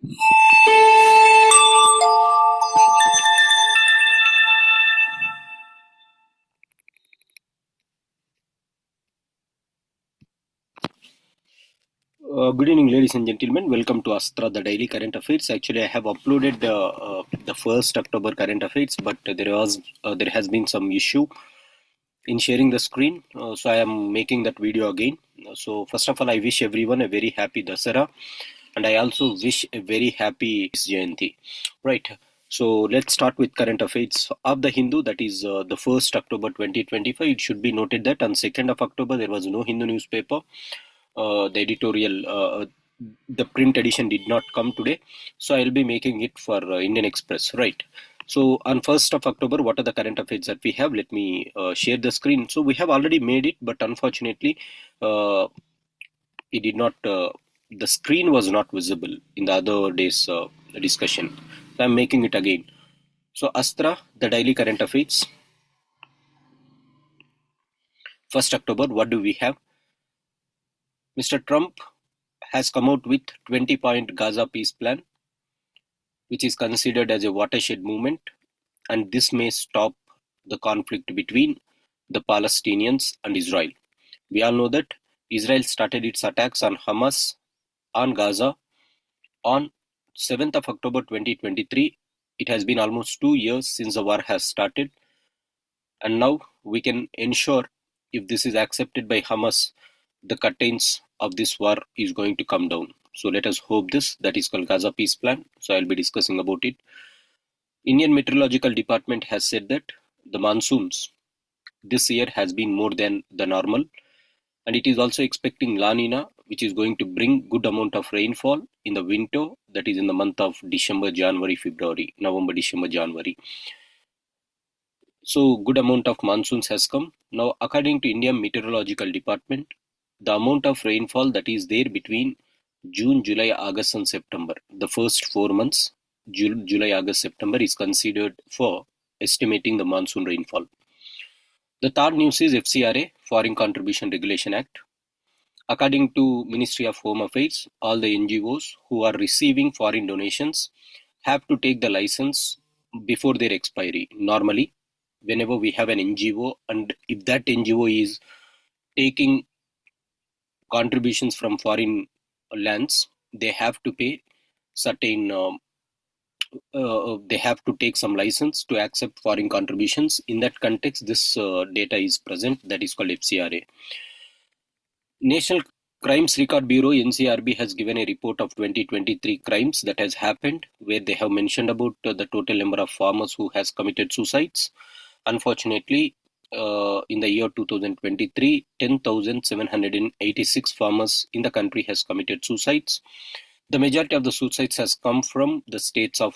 Good evening, ladies and gentlemen. Welcome to ASTRA, the daily current affairs. Actually, I have uploaded the 1st October current affairs, but there has been some issue in sharing the screen, so I am making that video again. So first of all, I wish everyone a very happy Dasara, and I also wish a very happy Jayanti. Right. So let's start with current affairs of the Hindu. That is the 1st October 2025. It should be noted that on 2nd of October there was no Hindu newspaper. The editorial, the print edition did not come today, so I'll be making it for Indian Express, right? So on 1st of October, what are the current affairs that we have? Let me share the screen. So we have already made it, but unfortunately, it did not. The screen was not visible in the other day's discussion. So I'm making it again. So ASTRA, the daily current affairs. 1st October, what do we have? Mr. Trump has come out with 20-point Gaza peace plan, which is considered as a watershed movement, and this may stop the conflict between the Palestinians and Israel. We all know that Israel started its attacks on Hamas on Gaza on 7th of October 2023. It has been almost 2 years since the war has started, and now we can ensure if this is accepted by Hamas, the curtains of this war is going to come down. So let us hope this. That is called Gaza Peace Plan. So I'll be discussing about it. Indian Meteorological Department has said that the monsoons this year has been more than the normal, and it is also expecting La Nina, which is going to bring good amount of rainfall in the winter, that is in the month of December, January, February, November, December, January. So good amount of monsoons has come. Now according to Indian Meteorological Department, the amount of rainfall that is there between June, July, August and September, the first 4 months, July, August, September, is considered for estimating the monsoon rainfall. The third news is FCRA, Foreign Contribution Regulation Act. According to Ministry of Home Affairs, all the NGOs who are receiving foreign donations have to take the license before their expiry. Normally, whenever we have an NGO, and if that NGO is taking contributions from foreign lands, they have to pay certain they have to take some license to accept foreign contributions. In that context, this data is present, that is called FCRA. National Crimes Record Bureau, NCRB, has given a report of 2023 crimes that has happened, where they have mentioned about the total number of farmers who has committed suicides. Unfortunately, in the year 2023, 10,786 farmers in the country has committed suicides. The majority of the suicides has come from the states of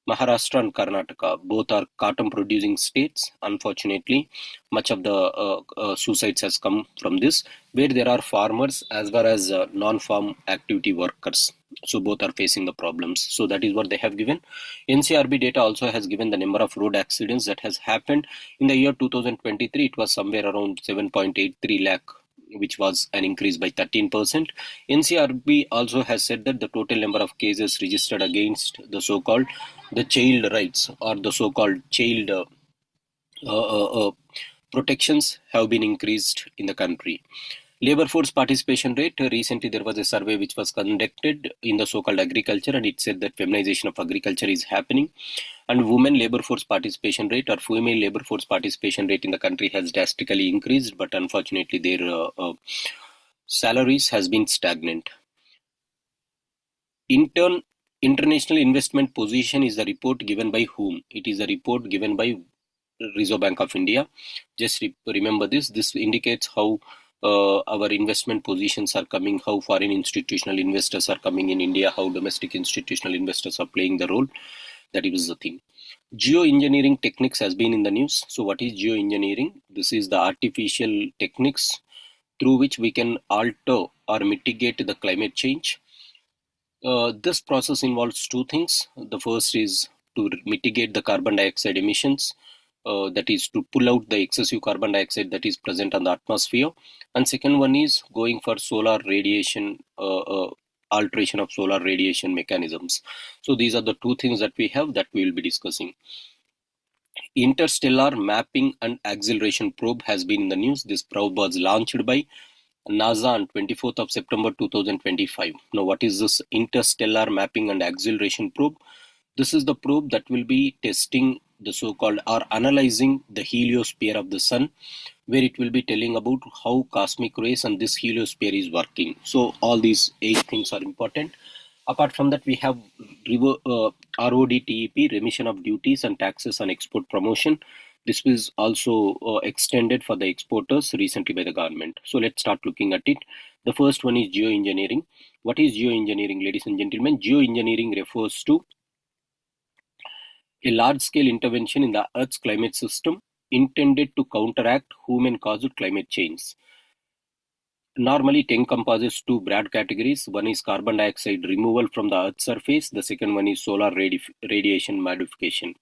Maharashtra and Karnataka. Both are cotton producing states. Unfortunately, much of the suicides has come from this, where there are farmers as well as non-farm activity workers. So both are facing the problems. So that is what they have given. NCRB data also has given the number of road accidents that has happened. In the year 2023, it was somewhere around 7.83 lakh, which was an increase by 13%. NCRB also has said that the total number of cases registered against the so-called the child rights or the so-called child protections have been increased in the country. Labor force participation rate, recently there was a survey which was conducted in the so-called agriculture, and it said that feminization of agriculture is happening, and women labor force participation rate or female labor force participation rate in the country has drastically increased, but unfortunately their salaries has been stagnant. International investment position is the report given by whom? It is a report given by Reserve Bank of India. Just remember this. This indicates how our investment positions are coming, how foreign institutional investors are coming in India, how domestic institutional investors are playing the role. That is the thing. Geoengineering techniques has been in the news. So what is geoengineering? This is the artificial techniques through which we can alter or mitigate the climate change. This process involves two things. The first is to mitigate the carbon dioxide emissions. That is to pull out the excessive carbon dioxide that is present on the atmosphere, and second one is going for solar radiation alteration of solar radiation mechanisms. So these are the two things that we have that we will be discussing. Interstellar Mapping and Acceleration Probe has been in the news. This probe was launched by NASA on 24th of September 2025. Now, what is this Interstellar Mapping and Acceleration Probe? This is the probe that will be testing the so-called or analyzing the heliosphere of the sun, where it will be telling about how cosmic rays and this heliosphere is working. So all these 8 things are important. Apart from that, we have RODTEP, remission of duties and taxes on export promotion. This was also extended for the exporters recently by the government. So let's start looking at it. The first one is geoengineering. What is geoengineering, ladies and gentlemen? Geoengineering refers to a large-scale intervention in the Earth's climate system intended to counteract human-caused climate change. Normally, it encompasses 2 broad categories. One is carbon dioxide removal from the Earth's surface. The second one is solar radiation modification.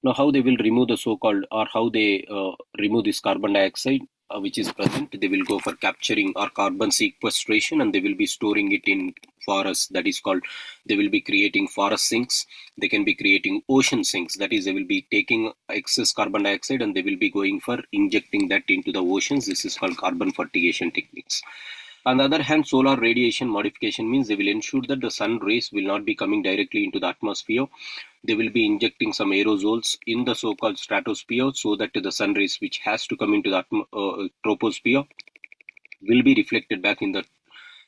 Now, how they will remove the so-called, or how they remove this carbon dioxide which is present, they will go for capturing or carbon sequestration, and they will be storing it in forests. That is called, they will be creating forest sinks. They can be creating ocean sinks. That is, they will be taking excess carbon dioxide and they will be going for injecting that into the oceans. This is called carbon fertigation techniques. On the other hand, solar radiation modification means they will ensure that the sun rays will not be coming directly into the atmosphere. They will be injecting some aerosols in the so-called stratosphere, so that the sun rays which has to come into the troposphere will be reflected back in the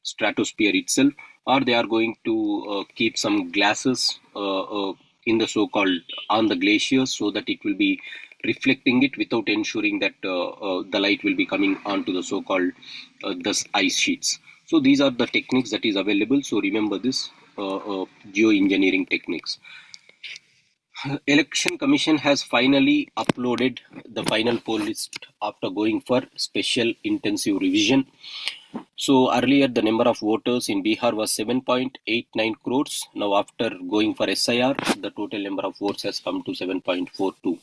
stratosphere itself, or they are going to keep some glasses in the so-called on the glaciers, so that it will be reflecting it without ensuring that the light will be coming onto the so-called the ice sheets. So these are the techniques that is available. So remember this geoengineering techniques. Election Commission has finally uploaded the final poll list after going for special intensive revision. So earlier the number of voters in Bihar was 7.89 crores. Now after going for SIR, the total number of votes has come to 7.42,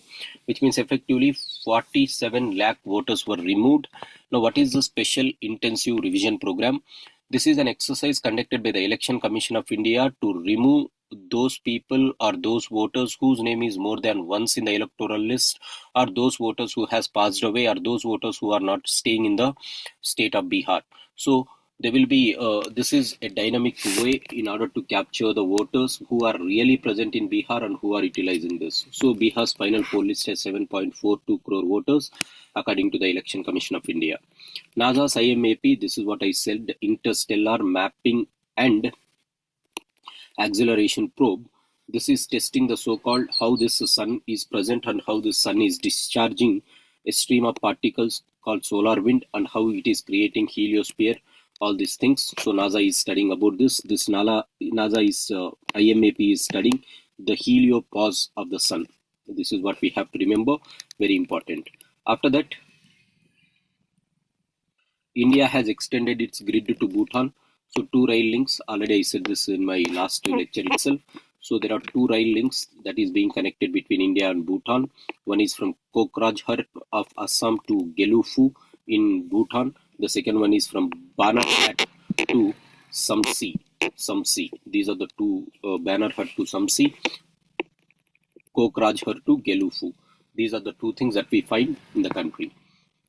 which means effectively 47 lakh voters were removed. Now what is the special intensive revision program? This is an exercise conducted by the Election Commission of India to remove those people or those voters whose name is more than once in the electoral list, or those voters who has passed away, or those voters who are not staying in the state of Bihar. So there will be this is a dynamic way in order to capture the voters who are really present in Bihar and who are utilizing this. So Bihar's final poll list has 7.42 crore voters according to the Election Commission of India. NASA's IMAP, this is what I said, Interstellar Mapping and Acceleration Probe. This is testing the so-called how this sun is present and how the sun is discharging a stream of particles called solar wind, and how it is creating heliosphere, all these things. So NASA is studying about this. This NASA is IMAP is studying the heliopause of the sun. This is what we have to remember, very important. After that, India has extended its grid to Bhutan. So 2 rail links, already I said this in my last lecture itself. So there are 2 rail links that is being connected between India and Bhutan. One is from Kokrajhar of Assam to Gelufu in Bhutan. The second one is from Bannerhat to Samsi. These are the 2 Bannerhat to Samsi, Kokrajhar to Gelufu. These are the 2 things that we find in the country.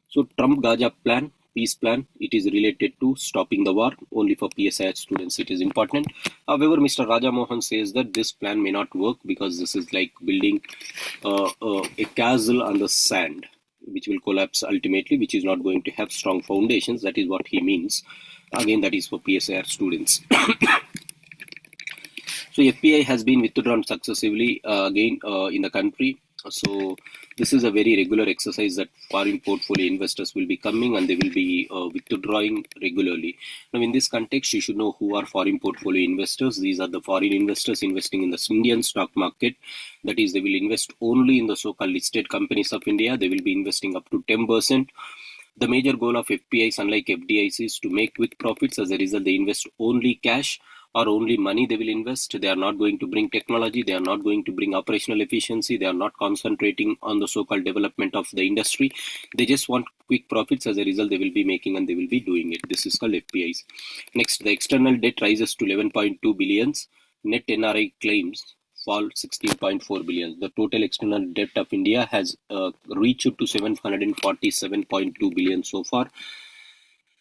So Trump-Gaza plan, peace plan, it is related to stopping the war. Only for PSI students it is important. However, Mr. Raja Mohan says that this plan may not work because this is like building a castle on the sand, which will collapse ultimately, which is not going to have strong foundations. That is what he means. Again, that is for PSI students. So FPI has been withdrawn successively again in the country. So this is a very regular exercise that foreign portfolio investors will be coming and they will be withdrawing regularly. Now in this context, you should know who are foreign portfolio investors. These are the foreign investors investing in the Indian stock market. That is, they will invest only in the so-called listed companies of India. They will be investing up to 10%. The major goal of FPIs, unlike FDIs, is to make quick profits. As a result, they invest only cash. or only money they will invest. They are not going to bring technology. They are not going to bring operational efficiency. They are not concentrating on the so-called development of the industry. They just want quick profits. As a result, they will be making and they will be doing it. This is called FPIs. Next, the external debt rises to 11.2 billions. Net NRI claims fall 16.4 billion. The total external debt of India has reached to 747.2 billion so far.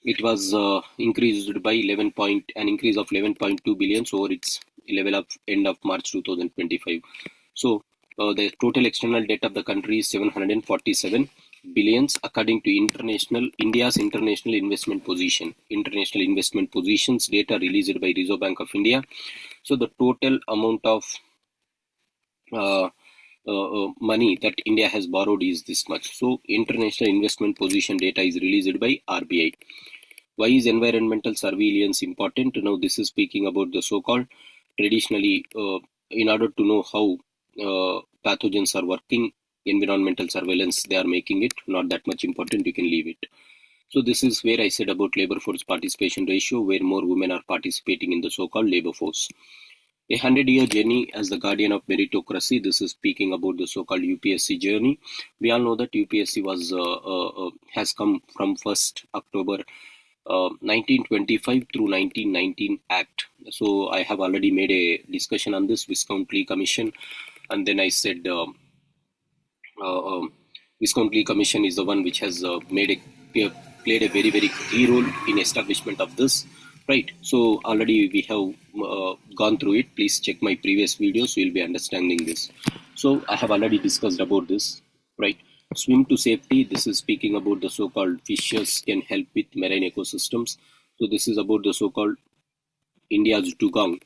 It was increased by an increase of 11.2 billion over its level of end of March 2025. So the total external debt of the country is 747 billions according to India's international investment position. International investment positions data released by Reserve Bank of India. So the total amount of money that India has borrowed is this much. So international investment position data is released by RBI. Why is environmental surveillance important? Now this is speaking about the so-called traditionally in order to know how pathogens are working, environmental surveillance, they are making it not that much important. You can leave it. So this is where I said about labor force participation ratio, where more women are participating in the so-called labor force. A 100-year journey as the guardian of meritocracy. This is speaking about the so-called UPSC journey. We all know that UPSC has come from 1st October 1925 through 1919 Act. So I have already made a discussion on this Viscount-Lee Commission, and then I said Viscount-Lee Commission is the one which has played a very, very key role in establishment of this. Right. So already we have gone through it. Please check my previous videos. So you'll be understanding this. So I have already discussed about this. Right. Swim to safety. This is speaking about the so-called fishes can help with marine ecosystems. So this is about the so-called India's dugong.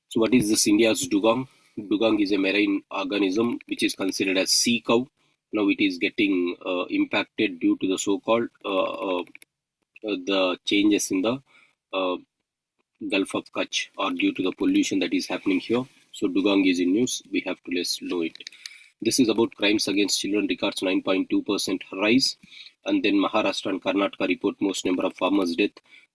So what is this India's dugong? Dugong is a marine organism which is considered as sea cow. Now it is getting impacted due to the so-called the changes in the Gulf of Kutch, or due to the pollution that is happening here. So dugong is in news. We have to let's know it. This is about crimes against children records 9.2% rise. And then Maharashtra and Karnataka report most number of farmers' death.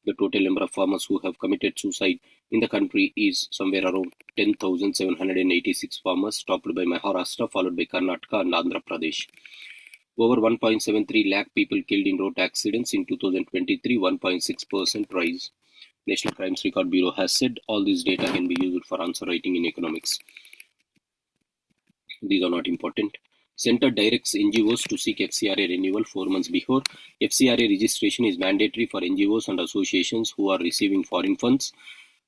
The total number of farmers who have committed suicide in the country is somewhere around 10,786 farmers, topped by Maharashtra, followed by Karnataka and Andhra Pradesh. Over 1.73 lakh people killed in road accidents in 2023, 1.6% rise. National Crimes Record Bureau has said all this data can be used for answer writing in economics. These are not important. Center directs NGOs to seek FCRA renewal 4 months before. FCRA registration is mandatory for NGOs and associations who are receiving foreign funds.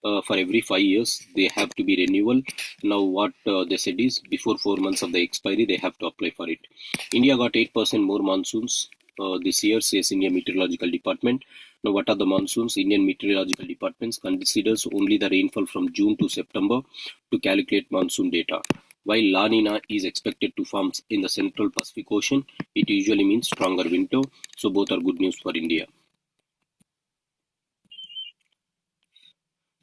For every 5 years, they have to be renewal. Now what they said is before 4 months of the expiry, they have to apply for it. India got 8% more monsoons this year, says India Meteorological Department. Now what are the monsoons? Indian Meteorological Department considers only the rainfall from June to September to calculate monsoon data. While La Nina is expected to form in the Central Pacific Ocean, it usually means stronger winter. So both are good news for India.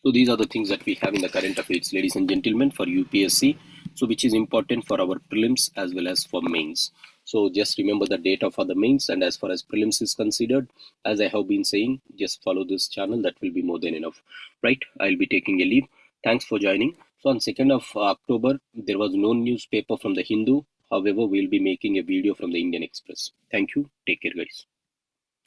So these are the things that we have in the current affairs, ladies and gentlemen, for UPSC. So which is important for our prelims as well as for mains. So just remember the data for the mains, and as far as prelims is considered, as I have been saying, just follow this channel. That will be more than enough. Right? I'll be taking a leave. Thanks for joining. So on 2nd of October, there was no newspaper from the Hindu. However, we'll be making a video from the Indian Express. Thank you. Take care, guys.